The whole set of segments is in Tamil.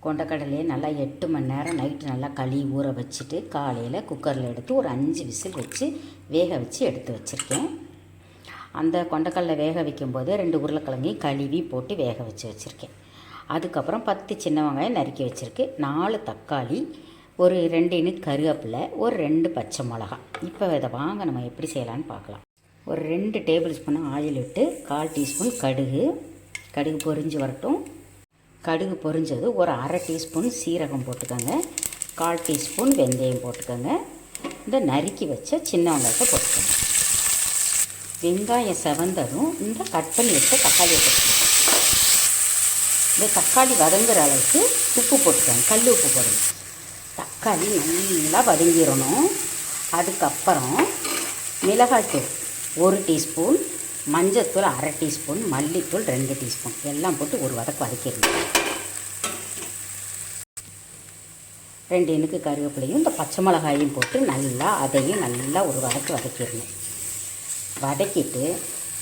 கொண்டக்கடலையை நல்லா 8 மணி நேரம் நைட்டு நல்லா ஊற வச்சுட்டு காலையில் குக்கரில் எடுத்து ஒரு 5 விசில் வச்சு வேக வச்சு எடுத்து வச்சுருக்கேன். அந்த கொண்டக்கடலை வேக வைக்கும்போது 2 உருளைக்கிழங்கையும் கழுவி போட்டு வேக வச்சுருக்கேன். அதுக்கப்புறம் 10 சின்ன வெங்காயம் நறுக்கி வச்சுருக்கு, 4 தக்காளி, ஒரு 2 இனி கருவேப்பிலை, ஒரு 2 பச்சை மிளகா. இப்போ இதை வாங்க நம்ம எப்படி செய்யலான்னு பார்க்கலாம். ஒரு 2 டேபிள் ஸ்பூன் ஆயில் விட்டு 1/4 டீஸ்பூன் கடுகு பொரிஞ்சு வரட்டும். கடுகு பொரிஞ்சது ஒரு 1/2 டீஸ்பூன் சீரகம் போட்டுக்கோங்க, 1/4 டீஸ்பூன் வெந்தயம் போட்டுக்கோங்க. இந்த நறுக்கி வச்ச சின்ன வெங்காயத்தை போட்டுக்கோங்க. வெங்காயம் செவந்ததும் இந்த கட் பண்ணி வச்ச தக்காளியை போட்டுக்கோங்க. இந்த தக்காளி வதங்குற அளவுக்கு உப்பு போட்டுக்கோங்க, கல் உப்பு போடுங்க. தக்காளி நல்லா வதங்கிடணும். அதுக்கப்புறம் மிளகாய்த்தூள் 1 டீஸ்பூன், மஞ்சத்தூள் 1/2 டீஸ்பூன், மல்லித்தூள் 2 டீஸ்பூன் எல்லாம் போட்டு ஒரு வதக்கிடுங்க. 2 இனுக்கு கருவேப்பிலையும் இந்த பச்சை மிளகாயும் போட்டு அதையும் நல்லா ஒரு வதக்கிடுங்க. வதக்கிட்டு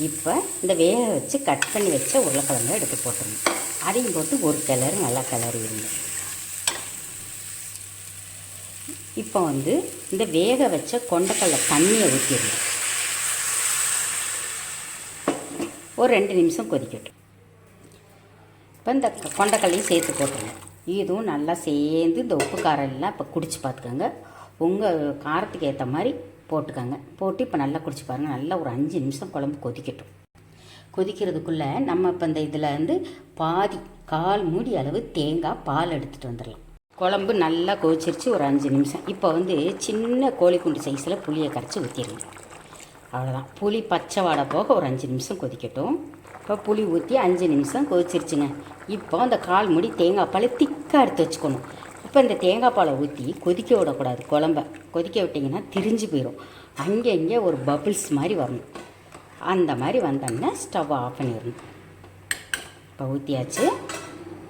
இப்போ இந்த வேக வச்சு கட் பண்ணி வச்ச உருளைக்கிழங்கை எடுத்து போட்டுருங்க. அதையும் போட்டு ஒரு கிளறு நல்லா கிளறிடுங்க. இப்போ இந்த வேக வச்ச கொண்டக்கடலை தண்ணியை ஊற்றிடுங்க. ஒரு 2 நிமிஷம் கொதிக்கட்டும். இப்போ இந்த கொண்டக்கடலையும் சேர்த்து போட்டுருங்க. இதுவும் நல்லா சேர்ந்து இந்த உப்பு காரம் எல்லாம் இப்போ குடிச்சு பார்த்துக்கோங்க. உங்கள் காரத்துக்கு ஏற்ற மாதிரி போட்டுக்கோங்க. போட்டு இப்போ நல்லா குடிச்சு பாருங்கள். நல்லா ஒரு 5 நிமிஷம் குழம்பு கொதிக்கட்டும். கொதிக்கிறதுக்குள்ளே நம்ம இப்போ இந்த இதில் பாதி 1/4 மூடி அளவு தேங்காய் பால் எடுத்துகிட்டு வந்துடலாம். குழம்பு நல்லா கொதிச்சிருச்சு ஒரு 5 நிமிஷம். இப்போ சின்ன கோழிக்குண்டு சைஸில் புளியை கரைச்சி ஊற்றிடுங்க. அவ்வளோதான். புளி பச்சை வாடை போக ஒரு 5 நிமிஷம் கொதிக்கட்டும். இப்போ புளி ஊற்றி 5 நிமிஷம் கொதிச்சிருச்சுங்க. இப்போ அந்த 1/4 மூடி தேங்காய் பாலை திக்காக எடுத்து வச்சுக்கணும். இப்போ இந்த தேங்காய் பாலை ஊற்றி கொதிக்க விடக்கூடாது. குழம்ப கொதிக்க விட்டிங்கன்னா திரிஞ்சு போயிடும். அங்கே ஒரு பபிள்ஸ் மாதிரி வரணும். அந்த மாதிரி வந்தோன்னா ஸ்டவ் ஆஃப் பண்ணிடணும். இப்போ ஊற்றியாச்சு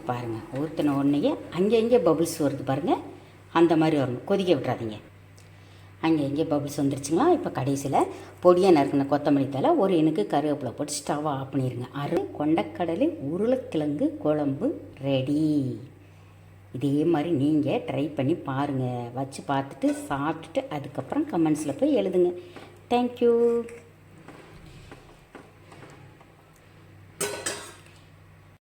பாருங்கள். ஊற்றின உடனேயே அங்கே பபிள்ஸ் வருது பாருங்கள். அந்த மாதிரி வரணும். கொதிக்க விட்றாதீங்க. அங்கே பபிள்ஸ் வந்துருச்சுங்களா. இப்போ கடைசியில் பொடியாக நறுக்கின கொத்தமல்லி தழை, ஒரு இனுக்கு கருவேப்பிலை போட்டு ஸ்டவ் ஆஃப் பண்ணிடுங்க. கொண்டக்கடலை உருளைக்கிழங்கு குழம்பு ரெடி. இதே மாதிரி நீங்கள் ட்ரை பண்ணி பாருங்கள். வச்சு பார்த்துட்டு சாப்பிட்டுட்டு அதுக்கப்புறம் கமெண்ட்ஸில் போய் எழுதுங்க. தேங்க்யூ.